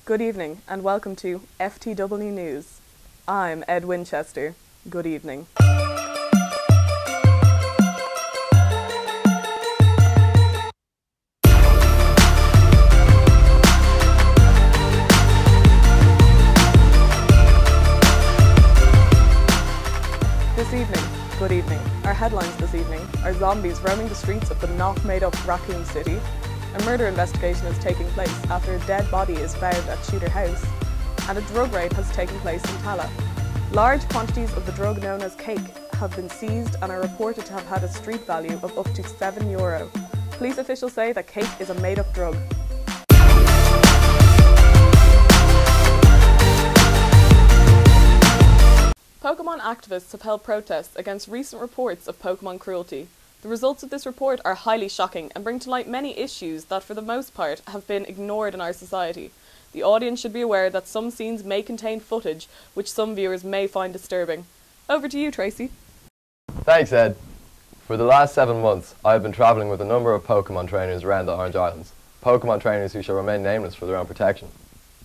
Good evening and welcome to FTW News. I'm Ed Winchester. Good evening. Good evening. Our headlines this evening are zombies roaming the streets of the not-made-up Raccoon City, a murder investigation is taking place after a dead body is found at Shooter House, and a drug raid has taken place in Tala. Large quantities of the drug known as cake have been seized and are reported to have had a street value of up to €7. Police officials say that cake is a made-up drug. Pokemon activists have held protests against recent reports of Pokemon cruelty. The results of this report are highly shocking and bring to light many issues that for the most part have been ignored in our society. The audience should be aware that some scenes may contain footage which some viewers may find disturbing. Over to you, Tracy. Thanks, Ed. For the last 7 months, I have been travelling with a number of Pokemon trainers around the Orange Islands. Pokemon trainers who shall remain nameless for their own protection.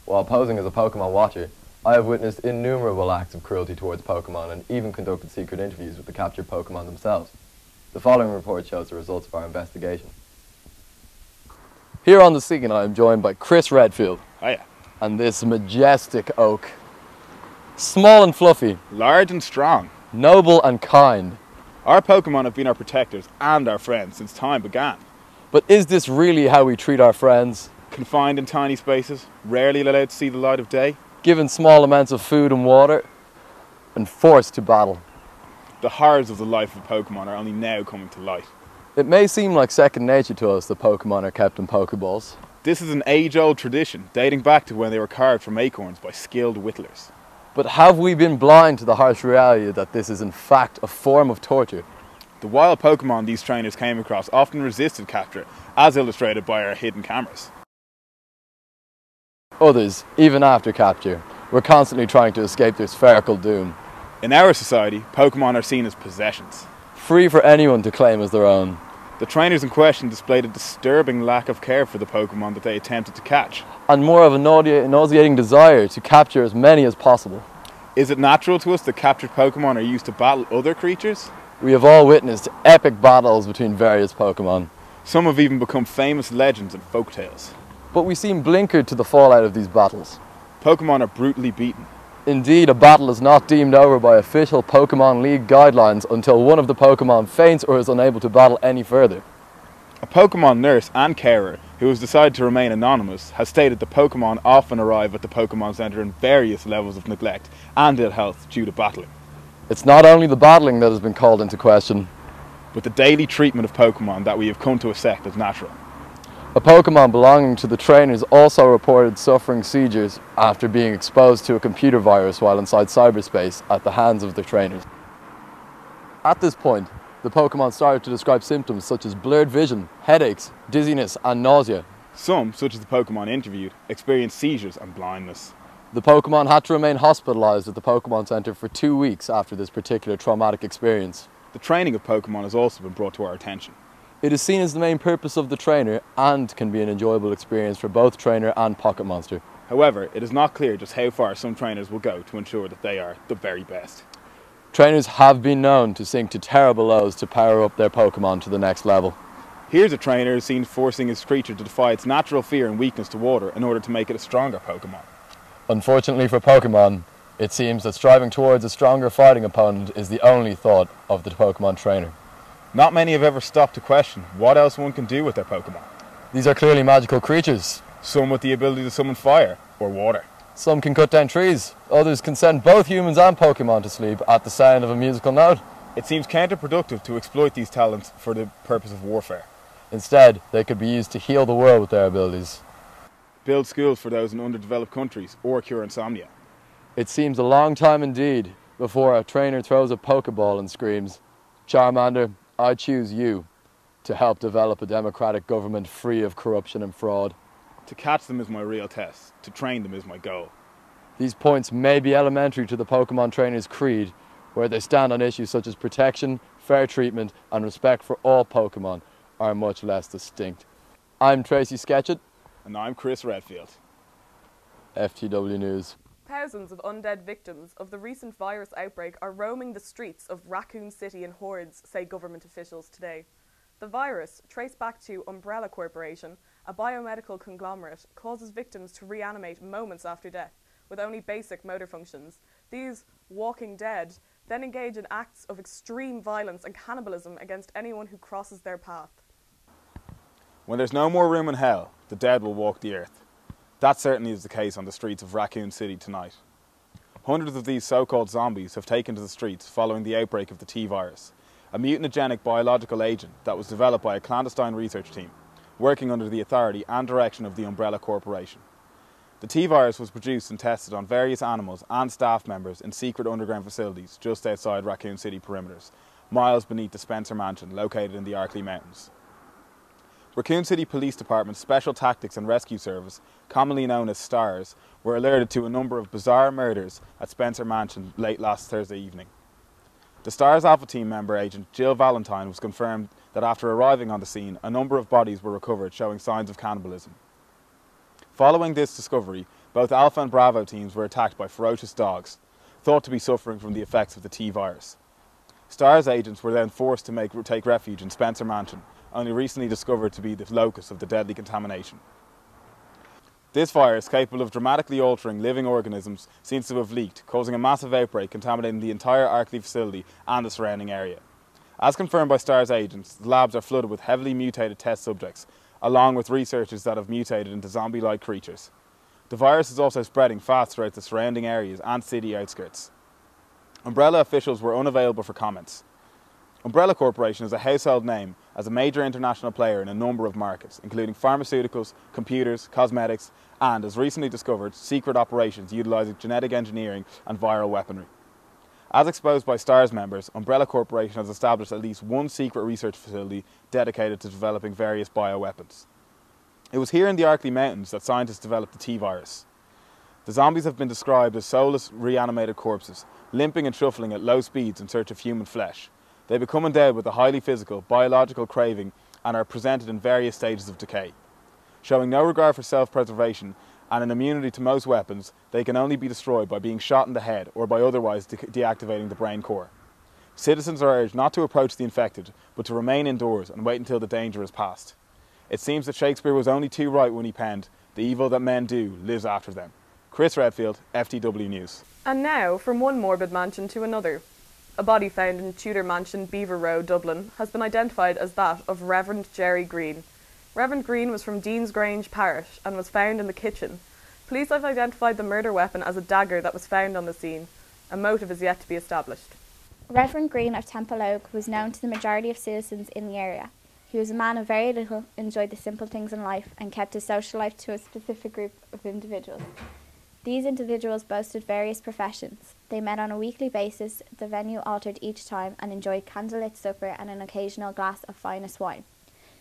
While posing as a Pokemon watcher, I have witnessed innumerable acts of cruelty towards Pokemon and even conducted secret interviews with the captured Pokemon themselves. The following report shows the results of our investigation. Here on the scene I am joined by Chris Redfield. Hiya. And this majestic oak. Small and fluffy. Large and strong. Noble and kind. Our Pokemon have been our protectors and our friends since time began. But is this really how we treat our friends? Confined in tiny spaces, rarely allowed to see the light of day. Given small amounts of food and water, and forced to battle. The horrors of the life of Pokemon are only now coming to light. It may seem like second nature to us that Pokemon are kept in Pokeballs. This is an age-old tradition, dating back to when they were carved from acorns by skilled whittlers. But have we been blind to the harsh reality that this is in fact a form of torture? The wild Pokemon these trainers came across often resisted capture, as illustrated by our hidden cameras. Others, even after capture, were constantly trying to escape their spherical doom. In our society, Pokemon are seen as possessions. Free for anyone to claim as their own. The trainers in question displayed a disturbing lack of care for the Pokemon that they attempted to catch. And more of a nauseating desire to capture as many as possible. Is it natural to us that captured Pokemon are used to battle other creatures? We have all witnessed epic battles between various Pokemon. Some have even become famous legends and folktales. But we seem blinkered to the fallout of these battles. Pokemon are brutally beaten. Indeed, a battle is not deemed over by official Pokemon League guidelines until one of the Pokemon faints or is unable to battle any further. A Pokemon nurse and carer, who has decided to remain anonymous, has stated that Pokemon often arrive at the Pokemon Center in various levels of neglect and ill health due to battling. It's not only the battling that has been called into question, but the daily treatment of Pokemon that we have come to accept as natural. A Pokemon belonging to the trainers also reported suffering seizures after being exposed to a computer virus while inside cyberspace at the hands of the trainers. At this point, the Pokemon started to describe symptoms such as blurred vision, headaches, dizziness and nausea. Some, such as the Pokemon interviewed, experienced seizures and blindness. The Pokemon had to remain hospitalized at the Pokemon Center for 2 weeks after this particular traumatic experience. The training of Pokemon has also been brought to our attention. It is seen as the main purpose of the trainer and can be an enjoyable experience for both trainer and pocket monster. However, it is not clear just how far some trainers will go to ensure that they are the very best. Trainers have been known to sink to terrible lows to power up their Pokemon to the next level. Here's a trainer seen forcing his creature to defy its natural fear and weakness to water in order to make it a stronger Pokemon. Unfortunately for Pokemon, it seems that striving towards a stronger fighting opponent is the only thought of the Pokemon trainer. Not many have ever stopped to question what else one can do with their Pokemon. These are clearly magical creatures. Some with the ability to summon fire or water. Some can cut down trees. Others can send both humans and Pokemon to sleep at the sound of a musical note. It seems counterproductive to exploit these talents for the purpose of warfare. Instead, they could be used to heal the world with their abilities. Build schools for those in underdeveloped countries or cure insomnia. It seems a long time indeed before a trainer throws a Pokeball and screams, "Charmander, I choose you," to help develop a democratic government free of corruption and fraud. To catch them is my real test. To train them is my goal. These points may be elementary to the Pokemon trainers' creed, where they stand on issues such as protection, fair treatment, and respect for all Pokemon, are much less distinct. I'm Tracy Sketchett. And I'm Chris Redfield. FTW News. Thousands of undead victims of the recent virus outbreak are roaming the streets of Raccoon City in hordes, say government officials today. The virus, traced back to Umbrella Corporation, a biomedical conglomerate, causes victims to reanimate moments after death, with only basic motor functions. These walking dead then engage in acts of extreme violence and cannibalism against anyone who crosses their path. When there's no more room in hell, the dead will walk the earth. That certainly is the case on the streets of Raccoon City tonight. Hundreds of these so-called zombies have taken to the streets following the outbreak of the T-virus, a mutagenic biological agent that was developed by a clandestine research team, working under the authority and direction of the Umbrella Corporation. The T-virus was produced and tested on various animals and staff members in secret underground facilities just outside Raccoon City perimeters, miles beneath the Spencer Mansion located in the Arkley Mountains. Raccoon City Police Department's Special Tactics and Rescue Service, commonly known as STARS, were alerted to a number of bizarre murders at Spencer Mansion late last Thursday evening. The STARS Alpha Team member agent Jill Valentine was confirmed that after arriving on the scene, a number of bodies were recovered showing signs of cannibalism. Following this discovery, both Alpha and Bravo teams were attacked by ferocious dogs, thought to be suffering from the effects of the T-virus. STARS agents were then forced to take refuge in Spencer Mansion, only recently discovered to be the locus of the deadly contamination. This virus, capable of dramatically altering living organisms, seems to have leaked, causing a massive outbreak contaminating the entire Arkley facility and the surrounding area. As confirmed by STARS agents, the labs are flooded with heavily mutated test subjects, along with researchers that have mutated into zombie-like creatures. The virus is also spreading fast throughout the surrounding areas and city outskirts. Umbrella officials were unavailable for comments. Umbrella Corporation is a household name as a major international player in a number of markets, including pharmaceuticals, computers, cosmetics, and, as recently discovered, secret operations utilising genetic engineering and viral weaponry. As exposed by STARS members, Umbrella Corporation has established at least one secret research facility dedicated to developing various bioweapons. It was here in the Arkley Mountains that scientists developed the T-virus. The zombies have been described as soulless, reanimated corpses, limping and shuffling at low speeds in search of human flesh. They become endowed with a highly physical, biological craving and are presented in various stages of decay. Showing no regard for self-preservation and an immunity to most weapons, they can only be destroyed by being shot in the head or by otherwise deactivating the brain core. Citizens are urged not to approach the infected, but to remain indoors and wait until the danger is past. It seems that Shakespeare was only too right when he penned, "The evil that men do lives after them." Chris Redfield, FTW News. And now, from one morbid mansion to another. A body found in Tudor Mansion, Beaver Row, Dublin, has been identified as that of Reverend Jerry Green. Reverend Green was from Deansgrange Parish and was found in the kitchen. Police have identified the murder weapon as a dagger that was found on the scene. A motive is yet to be established. Reverend Green of Temple Oak was known to the majority of citizens in the area. He was a man of very little, enjoyed the simple things in life, and kept his social life to a specific group of individuals. These individuals boasted various professions. They met on a weekly basis, the venue altered each time, and enjoyed candlelit supper and an occasional glass of finest wine.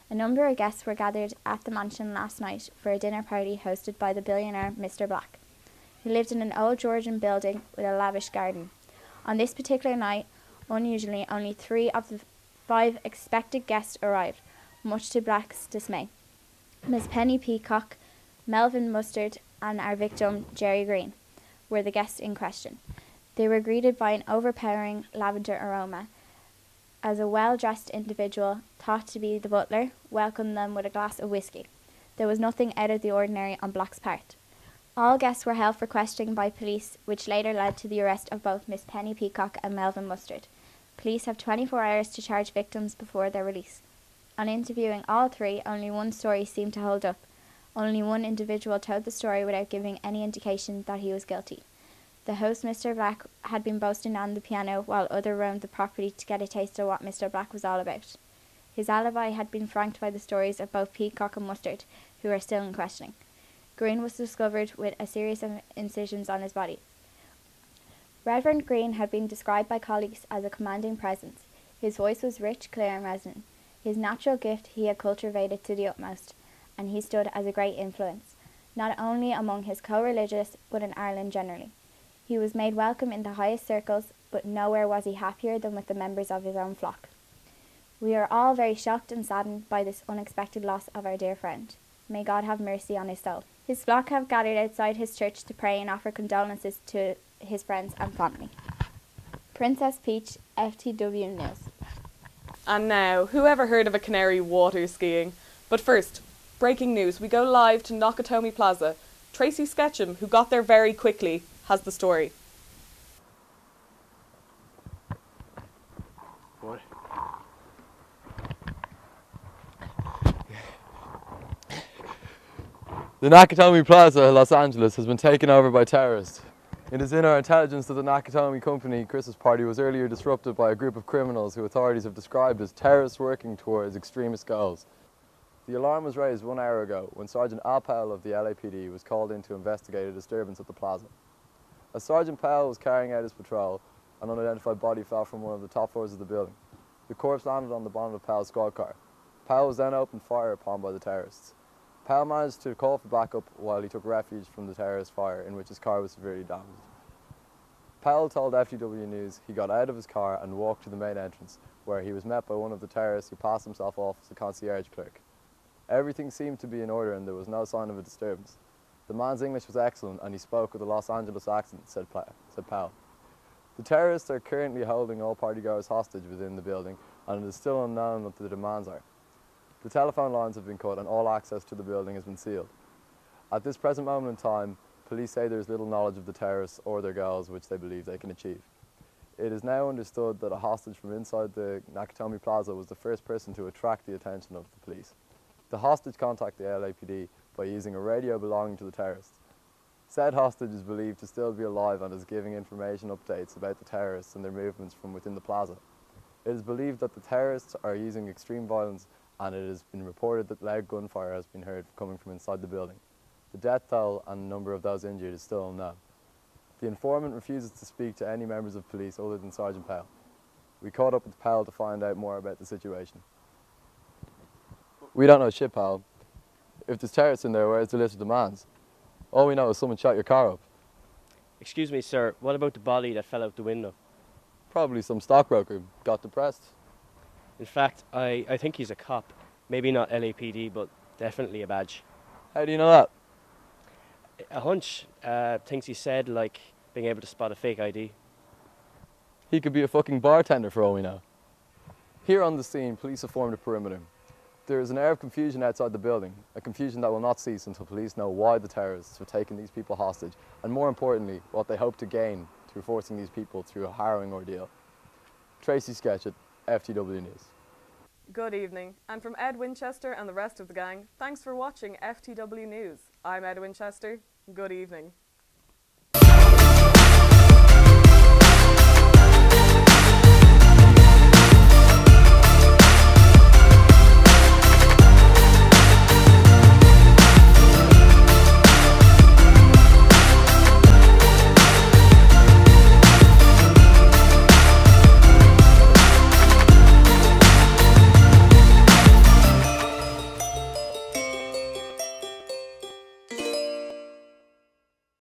A number of guests were gathered at the mansion last night for a dinner party hosted by the billionaire Mr. Black, who lived in an old Georgian building with a lavish garden. On this particular night, unusually, only 3 of the 5 expected guests arrived, much to Black's dismay. Miss Penny Peacock, Melvin Mustard, and our victim, Jerry Green, were the guests in question. They were greeted by an overpowering lavender aroma, as a well-dressed individual, thought to be the butler, welcomed them with a glass of whiskey. There was nothing out of the ordinary on Black's part. All guests were held for questioning by police, which later led to the arrest of both Miss Penny Peacock and Melvin Mustard. Police have 24 hours to charge victims before their release. On interviewing all 3, only one story seemed to hold up. Only one individual told the story without giving any indication that he was guilty. The host, Mr. Black, had been boasting on the piano while others roamed the property to get a taste of what Mr. Black was all about. His alibi had been franked by the stories of both Peacock and Mustard, who are still in questioning. Green was discovered with a series of incisions on his body. Reverend Green had been described by colleagues as a commanding presence. His voice was rich, clear and resonant. His natural gift he had cultivated to the utmost, and he stood as a great influence, not only among his co-religious, but in Ireland generally. He was made welcome in the highest circles, but nowhere was he happier than with the members of his own flock. We are all very shocked and saddened by this unexpected loss of our dear friend. May God have mercy on his soul. His flock have gathered outside his church to pray and offer condolences to his friends and family. Princess Peach, FTW News. And now, who ever heard of a canary water skiing? But first, breaking news, we go live to Nakatomi Plaza. Tracy Sketchum, who got there very quickly, has the story. What? The Nakatomi Plaza, Los Angeles, has been taken over by terrorists. It is in our intelligence that the Nakatomi Company Christmas party was earlier disrupted by a group of criminals who authorities have described as terrorists working towards extremist goals. The alarm was raised 1 hour ago when Sergeant Al Powell of the LAPD was called in to investigate a disturbance at the plaza. As Sergeant Powell was carrying out his patrol, an unidentified body fell from one of the top floors of the building. The corpse landed on the bonnet of Powell's squad car. Powell was then opened fire upon by the terrorists. Powell managed to call for backup while he took refuge from the terrorist fire, in which his car was severely damaged. Powell told FTW News he got out of his car and walked to the main entrance, where he was met by one of the terrorists who passed himself off as a concierge clerk. Everything seemed to be in order and there was no sign of a disturbance. The man's English was excellent and he spoke with a Los Angeles accent, said Powell. The terrorists are currently holding all partygoers hostage within the building, and it is still unknown what the demands are. The telephone lines have been cut and all access to the building has been sealed. At this present moment in time, police say there is little knowledge of the terrorists or their goals which they believe they can achieve. It is now understood that a hostage from inside the Nakatomi Plaza was the first person to attract the attention of the police. The hostage contacted the LAPD by using a radio belonging to the terrorists. Said hostage is believed to still be alive and is giving information updates about the terrorists and their movements from within the plaza. It is believed that the terrorists are using extreme violence, and it has been reported that loud gunfire has been heard coming from inside the building. The death toll and the number of those injured is still unknown. The informant refuses to speak to any members of police other than Sergeant Powell. We caught up with Powell to find out more about the situation. We don't know shit, Powell. If there's terrorists in there, where's the list of demands? All we know is someone shot your car up. Excuse me, sir, what about the body that fell out the window? Probably some stockbroker got depressed. In fact, I think he's a cop. Maybe not LAPD, but definitely a badge. How do you know that? A hunch. Things he said, like being able to spot a fake ID. He could be a fucking bartender for all we know. Here on the scene, police have formed a perimeter. There is an air of confusion outside the building, a confusion that will not cease until police know why the terrorists have taken these people hostage, and more importantly, what they hope to gain through forcing these people through a harrowing ordeal. Tracy Sketchum, FTW News. Good evening, and from Ed Winchester and the rest of the gang, thanks for watching FTW News. I'm Ed Winchester. Good evening.